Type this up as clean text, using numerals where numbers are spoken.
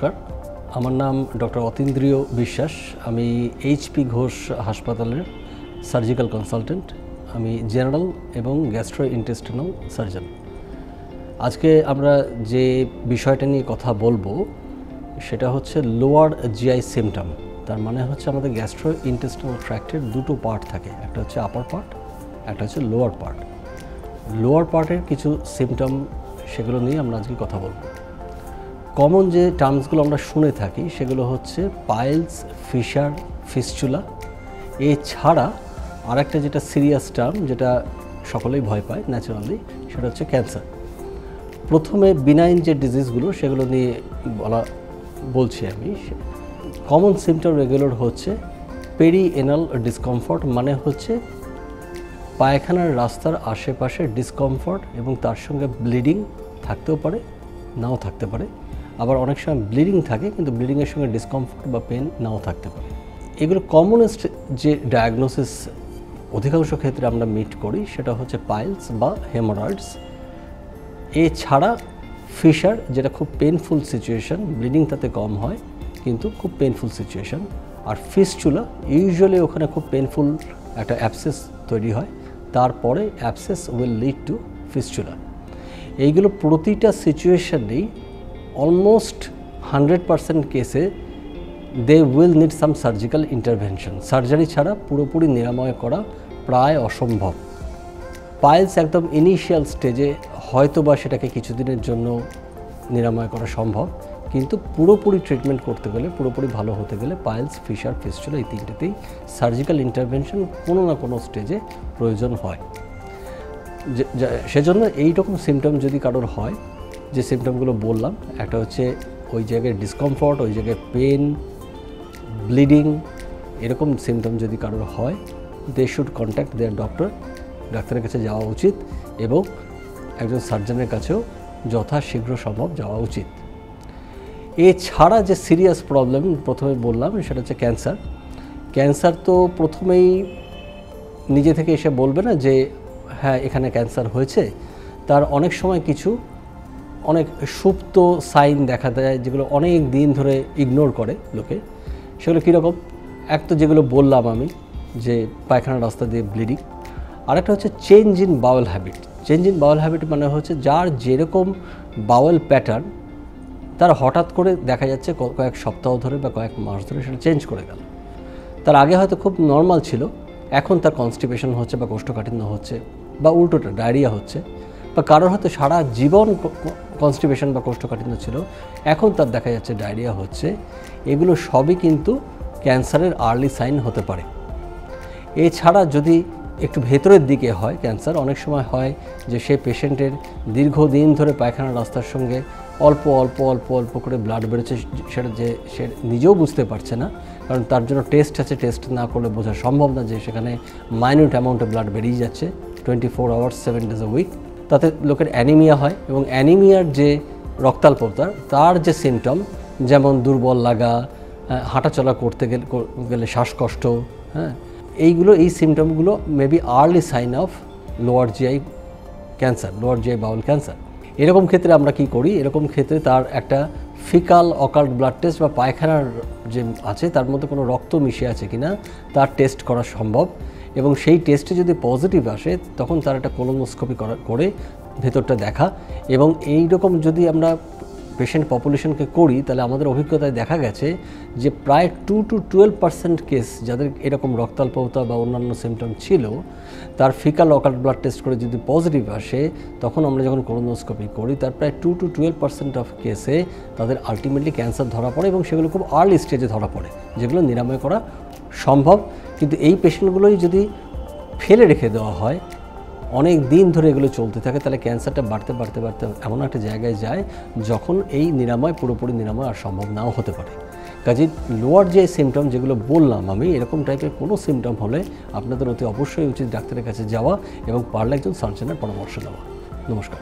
নমস্কার, আমার নাম ডক্টর অতীন্দ্রিয় বিশ্বাস। আমি এইচপি ঘোষ হাসপাতালের সার্জিক্যাল কনসালটেন্ট। আমি জেনারেল এবং গ্যাস্ট্রোইন্টেস্টিনাল সার্জন। আজকে আমরা যে বিষয়টা নিয়ে কথা বলবো সেটা হচ্ছে লোয়ার জিআই সিমটম। তার মানে হচ্ছে আমাদের গ্যাস্ট্রোইন্টেস্টিনাল ট্র্যাক্টের দুটো পার্ট থাকে, একটা হচ্ছে আপার পার্ট, একটা হচ্ছে লোয়ার পার্ট। লোয়ার পার্টের কিছু সিমটম, সেগুলো নিয়ে আমরা আজকে কথা বলবো। কমন যে টার্মসগুলো আমরা শুনে থাকি সেগুলো হচ্ছে পাইলস, ফিশার, ফিস্চুলা। এছাড়া আরেকটা যেটা সিরিয়াস টার্ম, যেটা সকলেই ভয় পায় ন্যাচারালি, সেটা হচ্ছে ক্যান্সার। প্রথমে বিনাইন যে ডিজিজগুলো সেগুলো নিয়ে বলছি আমি। কমন সিমটম রেগুলার হচ্ছে পেরিএনাল ডিসকমফর্ট, মানে হচ্ছে পায়খানার রাস্তার আশেপাশে ডিসকমফর্ট এবং তার সঙ্গে ব্লিডিং থাকতেও পারে, নাও থাকতে পারে। আবার অনেক সময় ব্লিডিং থাকে কিন্তু ব্লিডিংয়ের সঙ্গে ডিসকমফর্ট বা পেন নাও থাকতে পারে। এগুলো কমনেস্ট যে ডায়াগনোসিস অধিকাংশ ক্ষেত্রে আমরা মিট করি সেটা হচ্ছে পাইলস বা হেমোরয়েডস। এছাড়া ফিশার, যেটা খুব পেনফুল সিচুয়েশন, ব্লিডিং তাতে কম হয় কিন্তু খুব পেনফুল সিচুয়েশন। আর ফিস্চুলা, ইউজুয়ালি ওখানে খুব পেনফুল একটা অ্যাবসেস তৈরি হয়, তারপরে abscess will lead to fistula. এইগুলো প্রতিটা সিচুয়েশনেই অলমোস্ট 100% কেসে they will need some surgical intervention. Surgery ছাড়া পুরোপুরি নিরাময় করা প্রায় অসম্ভব। পাইলস একদম ইনিশিয়াল স্টেজে হয়তো বা সেটাকে কিছুদিনের জন্য নিরাময় করা সম্ভব, কিন্তু পুরোপুরি ট্রিটমেন্ট করতে গেলে, পুরোপুরি ভালো হতে গেলে পাইলস, ফিশার, ফিস্চুলা এই তিনটেতেই সার্জিক্যাল ইন্টারভেনশন কোনো না কোনো স্টেজে প্রয়োজন হয়। সেজন্য এই রকম সিমটম যদি কারোর হয়, যে সিমটমগুলো বললাম, একটা হচ্ছে ওই জায়গায় ডিসকমফর্ট, ওই জায়গায় পেন, ব্লিডিং, এরকম সিমটম যদি কারোর হয়, they should contact their doctor. ডাক্তারের কাছে যাওয়া উচিত এবং একজন সার্জনের কাছেও যথাশীঘ্র সম্ভব যাওয়া উচিত। এছাড়া যে সিরিয়াস প্রবলেম প্রথমে বললাম সেটা হচ্ছে ক্যান্সার। ক্যান্সার তো প্রথমেই নিজে থেকে এসে বলবে না যে হ্যাঁ এখানে ক্যান্সার হয়েছে। তার অনেক সময় কিছু অনেক সুপ্ত সাইন দেখা দেয় যেগুলো অনেক দিন ধরে ইগনোর করে লোকে। সেগুলো কীরকম? এক তো যেগুলো বললাম আমি, যে পায়খানার রাস্তা দিয়ে ব্লিডিং। আরেকটা হচ্ছে change in bowel habit. Change in bowel habit মানে হচ্ছে যার যেরকম বাওয়েল প্যাটার্ন, তার হঠাৎ করে দেখা যাচ্ছে কয়েক সপ্তাহ ধরে বা কয়েক মাস ধরে সেটা চেঞ্জ করে গেল। তার আগে হয়তো খুব নর্মাল ছিল, এখন তার কনস্টিপেশন হচ্ছে বা কোষ্ঠকাঠিন্য হচ্ছে বা উল্টোটা ডায়রিয়া হচ্ছে। বা কারোর হয়তো সারা জীবন কনস্টিপেশন বা কোষ্ঠকাঠিন্য ছিল, এখন তার দেখা যাচ্ছে ডায়রিয়া হচ্ছে। এগুলো সবই কিন্তু ক্যান্সারের আর্লি সাইন হতে পারে। এছাড়া যদি একটু ভেতরের দিকে হয় ক্যান্সার, অনেক সময় হয় যে সে পেশেন্টের দীর্ঘদিন ধরে পায়খানার রাস্তার সঙ্গে অল্প অল্প অল্প অল্প করে ব্লাড বেরোচ্ছে, সেটা যে সে নিজেও বুঝতে পারছে না, কারণ তার জন্য টেস্ট আছে, টেস্ট না করলে বোঝা সম্ভব না যে সেখানে মাইনিউট অ্যামাউন্টে ব্লাড বেরিয়ে যাচ্ছে 24 আওয়ার্স 7 days a week। তাতে লোকের অ্যানিমিয়া হয় এবং অ্যানিমিয়ার যে রক্তাল্পতা, তার যে সিমটম, যেমন দুর্বল লাগা, হাঁটাচলা করতে গেলে শ্বাসকষ্ট, হ্যাঁ, এই সিমটমগুলো maybe early sign of lower GI cancer, lower GI bowel cancer. এরকম ক্ষেত্রে আমরা কি করি? এরকম ক্ষেত্রে তার একটা ফিকাল অকাল্ট ব্লাড টেস্ট বা পায়খানার যে আছে তার মধ্যে কোনো রক্ত মিশে আছে কিনা তার টেস্ট করা সম্ভব, এবং সেই টেস্টে যদি পজিটিভ আসে তখন তার একটা কোলোনোস্কোপি করে ভেতরটা দেখা। এবং এই রকম যদি আমরা পেশেন্ট পপুলেশনকে করি তাহলে আমাদের অভিজ্ঞতায় দেখা গেছে যে প্রায় 2 to 12% কেস যাদের এরকম রক্তাল্পতা বা অন্যান্য সিমটম ছিল, তার ফিকাল অকাল্ট ব্লাড টেস্ট করে যদি পজিটিভ আসে, তখন আমরা যখন কোলোনোস্কোপি করি তার প্রায় 2 to 12% অফ কেসে তাদের আলটিমেটলি ক্যান্সার ধরা পড়ে এবং সেগুলো খুব আর্লি স্টেজে ধরা পড়ে, যেগুলো নিরাময় করা সম্ভব। কিন্তু এই পেশেন্টগুলোই যদি ফেলে রেখে দেওয়া হয়, অনেক দিন ধরে এগুলো চলতে থাকে, তাহলে ক্যান্সারটা বাড়তে বাড়তে বাড়তে এমন একটা জায়গায় যায় যখন এই নিরাময়, পুরোপুরি নিরাময় আর সম্ভব নাও হতে পারে। কাজে লোয়ার যে সিমটম যেগুলো বললাম আমি, এরকম টাইপের কোনো সিমটম হলে আপনাদের অতি অবশ্যই উচিত ডাক্তারের কাছে যাওয়া এবং পারলে একজন সার্জনের পরামর্শ নেওয়া। নমস্কার।